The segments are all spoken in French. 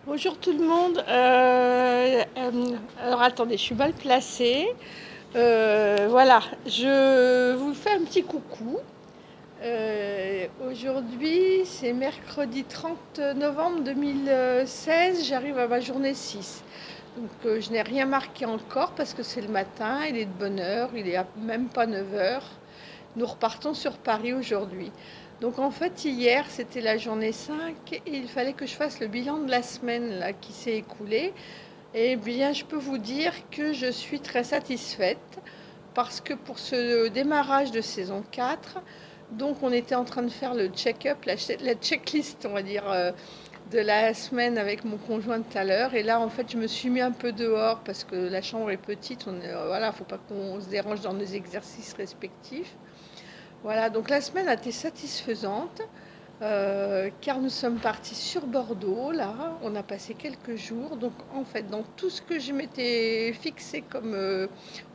Bonjour tout le monde. Alors attendez, je suis mal placée. Voilà, je vous fais un petit coucou. Aujourd'hui, c'est mercredi 30 novembre 2016. J'arrive à ma journée 6. Donc je n'ai rien marqué encore parce que c'est le matin, il est de bonne heure, il est même pas 9 heures. Nous repartons sur Paris aujourd'hui. Donc en fait, hier, c'était la journée 5 et il fallait que je fasse le bilan de la semaine là, qui s'est écoulée. Eh bien, je peux vous dire que je suis très satisfaite parce que pour ce démarrage de saison 4, donc on était en train de faire le check-up, la checklist, on va dire, de la semaine avec mon conjoint tout à l'heure. Et là, en fait, je me suis mis un peu dehors parce que la chambre est petite. Voilà, faut pas qu'on se dérange dans nos exercices respectifs. Voilà, donc la semaine a été satisfaisante car nous sommes partis sur Bordeaux, là, on a passé quelques jours. Donc en fait, dans tout ce que je m'étais fixé comme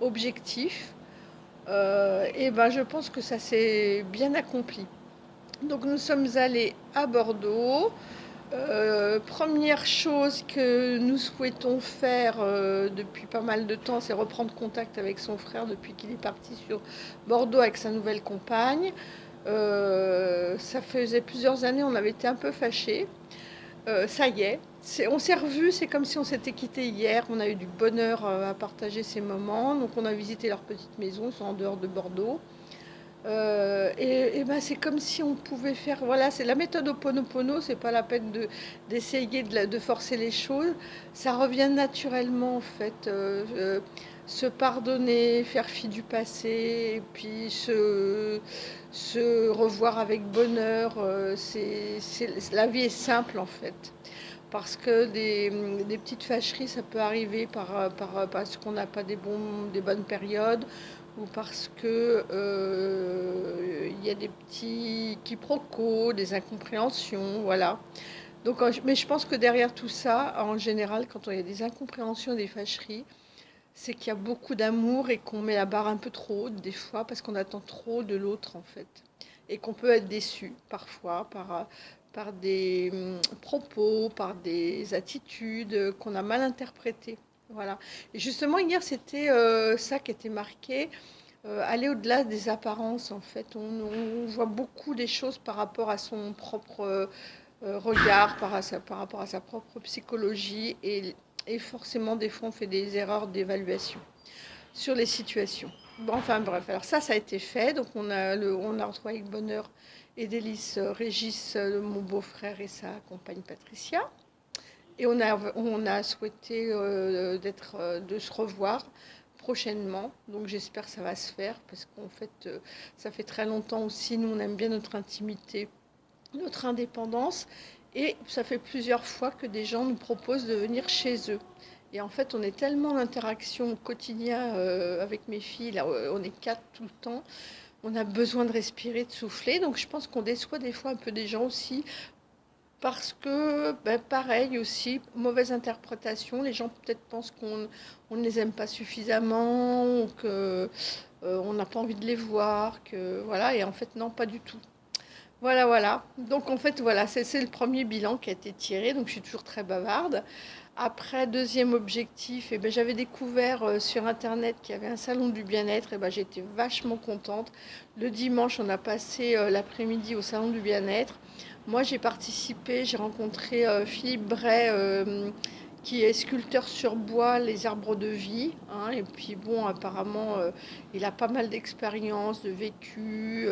objectif, et ben, je pense que ça s'est bien accompli. Donc nous sommes allés à Bordeaux. Première chose que nous souhaitons faire depuis pas mal de temps, c'est reprendre contact avec son frère depuis qu'il est parti sur Bordeaux avec sa nouvelle compagne. Ça faisait plusieurs années, on avait été un peu fâchés. Ça y est, on s'est revus, c'est comme si on s'était quitté hier. On a eu du bonheur à partager ces moments. Donc on a visité leur petite maison, ils sont en dehors de Bordeaux. Et ben c'est comme si on pouvait faire, voilà, c'est la méthode Ho'oponopono, c'est pas la peine d'essayer de forcer les choses, ça revient naturellement en fait. Se pardonner, faire fi du passé, et puis se revoir avec bonheur, la vie est simple en fait. Parce que des petites fâcheries, ça peut arriver parce qu'on n'a pas des bonnes périodes ou parce que il y a des petits quiproquos, des incompréhensions, voilà. Donc, mais je pense que derrière tout ça, en général, quand il y a des incompréhensions, des fâcheries, c'est qu'il y a beaucoup d'amour et qu'on met la barre un peu trop haute des fois parce qu'on attend trop de l'autre en fait. Et qu'on peut être déçu parfois par des propos, par des attitudes qu'on a mal interprétées. Voilà. Et justement, hier, c'était ça qui était marqué. Aller au-delà des apparences, en fait. On voit beaucoup des choses par rapport à son propre regard, par rapport à sa propre psychologie. Et forcément, des fois, on fait des erreurs d'évaluation sur les situations. Bon, enfin bref, alors ça a été fait. Donc on a retrouvé avec bonheur et délice Régis, mon beau-frère et sa compagne Patricia. Et on a souhaité de se revoir prochainement. Donc j'espère que ça va se faire parce qu'en fait, ça fait très longtemps aussi. Nous, on aime bien notre intimité, notre indépendance. Et ça fait plusieurs fois que des gens nous proposent de venir chez eux. Et en fait, on est tellement en interaction au quotidien avec mes filles, là, on est quatre tout le temps, on a besoin de respirer, de souffler. Donc je pense qu'on déçoit des fois un peu des gens aussi, parce que, ben, pareil aussi, mauvaise interprétation, les gens peut-être pensent qu'on ne les aime pas suffisamment, ou qu'on n'a pas envie de les voir, que voilà, et en fait non, pas du tout. Voilà, voilà. Donc en fait, voilà, c'est le premier bilan qui a été tiré. Donc je suis toujours très bavarde. Après, deuxième objectif, eh ben, j'avais découvert sur Internet qu'il y avait un salon du bien-être. Et ben, j'étais vachement contente. Le dimanche, on a passé l'après-midi au salon du bien-être. Moi, j'ai participé, j'ai rencontré Philippe Bray, qui est sculpteur sur bois, les arbres de vie, hein. Et puis bon, apparemment, il a pas mal d'expérience, de vécu.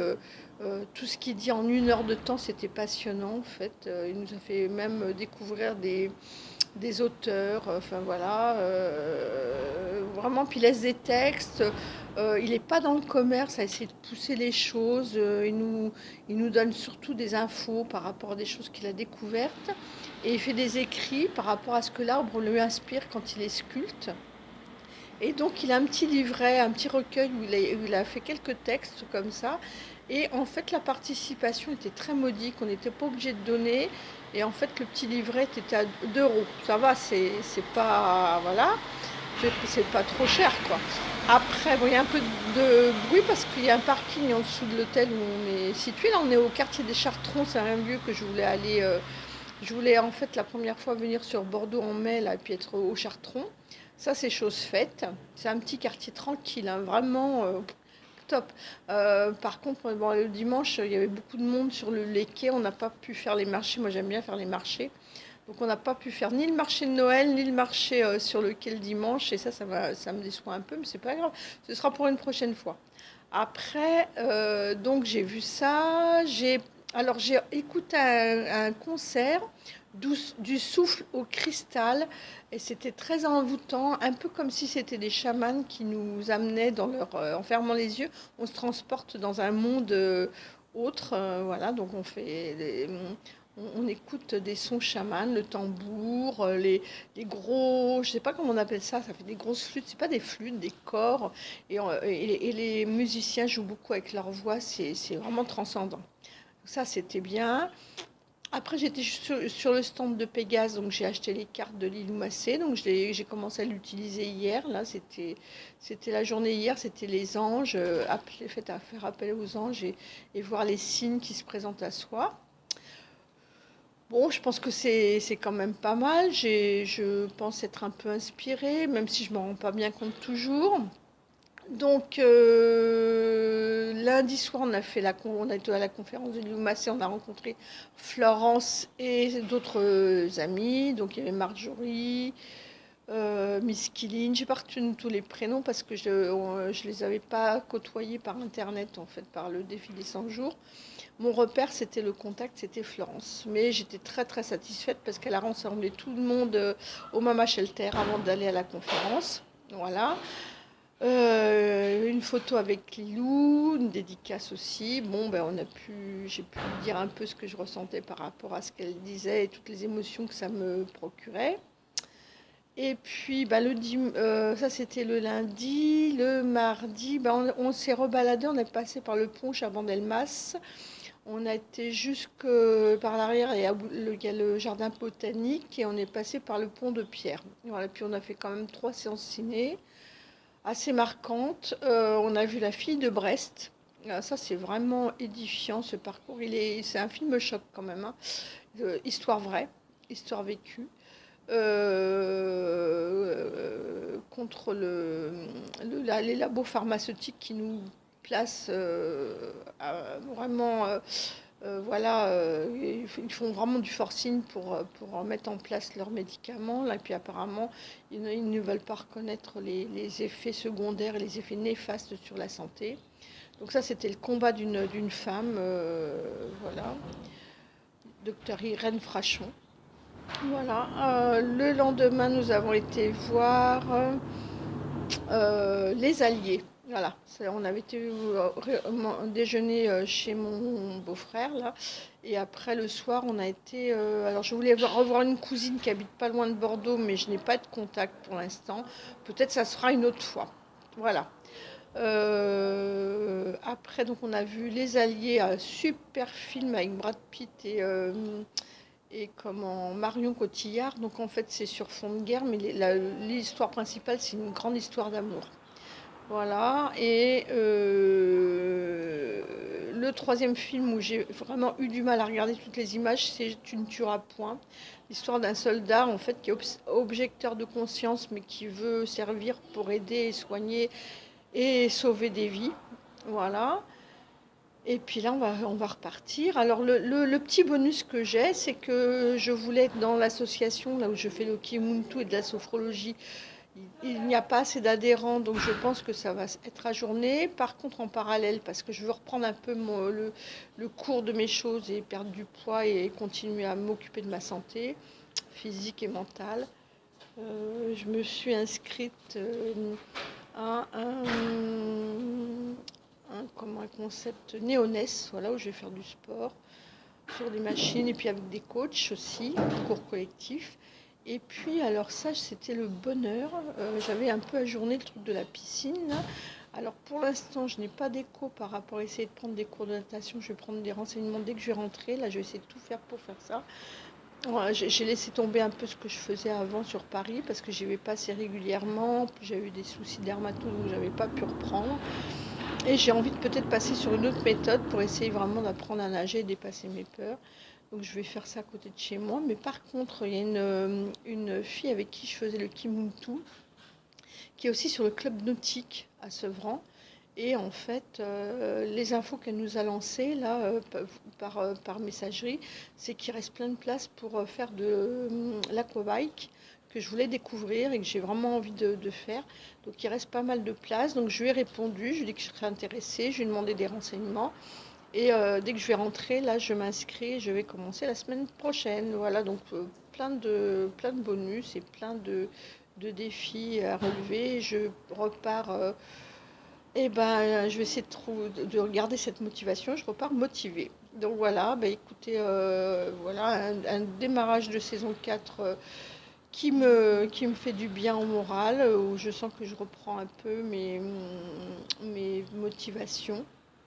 Tout ce qu'il dit en 1 heure de temps, c'était passionnant en fait. Il nous a fait même découvrir des auteurs, enfin voilà, vraiment, puis il laisse des textes. Il n'est pas dans le commerce à essayer de pousser les choses. Il nous donne surtout des infos par rapport à des choses qu'il a découvertes. Et il fait des écrits par rapport à ce que l'arbre lui inspire quand il est sculpte. Et donc il a un petit livret, un petit recueil où il a fait quelques textes comme ça. Et en fait la participation était très modique, on n'était pas obligé de donner. Et en fait le petit livret était à 2 euros. Ça va, c'est pas, voilà, c'est pas trop cher quoi. Après, bon, il y a un peu de bruit parce qu'il y a un parking en dessous de l'hôtel où on est situé. Là on est au quartier des Chartrons, c'est un lieu que je voulais aller Je voulais en fait la première fois venir sur Bordeaux en mai, là, et puis être au Chartron. Ça, c'est chose faite. C'est un petit quartier tranquille, hein, vraiment top. Par contre, bon, le dimanche, il y avait beaucoup de monde sur les quais. On n'a pas pu faire les marchés. Moi, j'aime bien faire les marchés. Donc, on n'a pas pu faire ni le marché de Noël, ni le marché sur le quai le dimanche. Et ça me déçoit un peu, mais c'est pas grave. Ce sera pour une prochaine fois. Après, donc j'ai vu ça. J'ai écouté un concert du souffle au cristal et c'était très envoûtant, un peu comme si c'était des chamans qui nous amenaient en fermant les yeux, on se transporte dans un monde autre. Voilà, donc on écoute des sons chamans, le tambour, les gros, je sais pas comment on appelle ça, ça fait des grosses flûtes, c'est pas des flûtes, des corps, et les musiciens jouent beaucoup avec leur voix, c'est vraiment transcendant. Ça, c'était bien. Après, j'étais sur le stand de Pégase, donc j'ai acheté les cartes de l'île Massé, donc j'ai commencé à l'utiliser hier. Là, c'était la journée hier, c'était les anges, faire appel aux anges et voir les signes qui se présentent à soi. Bon, je pense que c'est quand même pas mal. Je pense être un peu inspirée, même si je m'en rends pas bien compte toujours. Donc, lundi soir, on a été à la conférence de Massé, on a rencontré Florence et d'autres amis. Donc, il y avait Marjorie, Miss Killing. J'ai pas retenu tous les prénoms parce que je les avais pas côtoyés par Internet, en fait, par le défi des 100 jours. Mon repère, c'était le contact, c'était Florence. Mais j'étais très, très satisfaite parce qu'elle a rassemblé tout le monde au Mama Shelter avant d'aller à la conférence. Voilà. Une photo avec Lilou, une dédicace aussi. Bon, ben j'ai pu dire un peu ce que je ressentais par rapport à ce qu'elle disait et toutes les émotions que ça me procurait. Et puis, ça c'était le lundi. Le mardi, on s'est rebaladé, on est passé par le pont Chabandelmas. On a été jusque par l'arrière, il y a le jardin botanique et on est passé par le pont de Pierre. Voilà, puis on a fait quand même 3 séances ciné assez marquantes. On a vu La fille de Brest. Ça, c'est vraiment édifiant ce parcours. C'est un film choc quand même, hein. Histoire vraie, histoire vécue. Contre les labos pharmaceutiques qui nous placent vraiment. Voilà, ils font vraiment du forcing pour mettre en place leurs médicaments. Là, et puis apparemment, ils ne veulent pas reconnaître les effets secondaires et les effets néfastes sur la santé. Donc ça, c'était le combat d'une femme, voilà, docteur Irène Frachon. Voilà. Le lendemain, nous avons été voir les Alliés. Voilà, on avait été déjeuner chez mon beau-frère là, et après le soir on a été. Alors je voulais revoir une cousine qui habite pas loin de Bordeaux, mais je n'ai pas de contact pour l'instant. Peut-être ça sera une autre fois. Voilà. Après donc on a vu Les Alliés, un super film avec Brad Pitt et comment Marion Cotillard. Donc en fait c'est sur fond de guerre, mais l'histoire principale c'est une grande histoire d'amour. Voilà, et le troisième film où j'ai vraiment eu du mal à regarder toutes les images, c'est Tu ne tueras point. L'histoire d'un soldat en fait qui est objecteur de conscience mais qui veut servir pour aider, soigner et sauver des vies. Voilà. Et puis là, on va repartir. Alors, le petit bonus que j'ai, c'est que je voulais être dans l'association, là où je fais le Kimuntu et de la sophrologie. Il n'y a pas assez d'adhérents, donc je pense que ça va être ajourné. Par contre, en parallèle, parce que je veux reprendre un peu le cours de mes choses et perdre du poids et continuer à m'occuper de ma santé physique et mentale, je me suis inscrite à un concept néoness, voilà, où je vais faire du sport sur des machines et puis avec des coachs aussi, cours collectif. Et puis alors ça c'était le bonheur, j'avais un peu ajourné le truc de la piscine. Alors pour l'instant je n'ai pas d'écho par rapport à essayer de prendre des cours de natation, je vais prendre des renseignements dès que je vais rentrer, là je vais essayer de tout faire pour faire ça. Voilà, j'ai laissé tomber un peu ce que je faisais avant sur Paris parce que j'y vais pas assez régulièrement, j'ai eu des soucis dermato donc j'avais pas pu reprendre. Et j'ai envie de peut-être passer sur une autre méthode pour essayer vraiment d'apprendre à nager et dépasser mes peurs. Donc je vais faire ça à côté de chez moi. Mais par contre, il y a une fille avec qui je faisais le Kimuntu, qui est aussi sur le club nautique à Sevran. Et en fait, les infos qu'elle nous a lancées là par messagerie, c'est qu'il reste plein de places pour faire de l'aquabike que je voulais découvrir et que j'ai vraiment envie de faire. Donc il reste pas mal de places. Donc je lui ai répondu, je lui ai dit que je serais intéressée, je lui ai demandé des renseignements. Et dès que je vais rentrer, là, je m'inscris, je vais commencer la semaine prochaine. Voilà, donc plein de bonus et plein de défis à relever. Je repars, et ben, je vais essayer de regarder cette motivation. Je repars motivée. Donc voilà, bah, écoutez, voilà un démarrage de saison 4 qui me fait du bien au moral, où je sens que je reprends un peu mes motivations,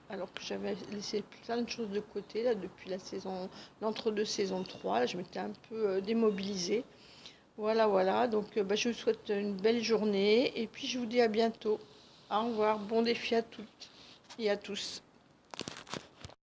alors que j'avais laissé plein de choses de côté là, depuis l'entre-deux saison 3. Là, je m'étais un peu démobilisée. Voilà, voilà. Donc bah, je vous souhaite une belle journée et puis je vous dis à bientôt. Au revoir. Bon défi à toutes et à tous.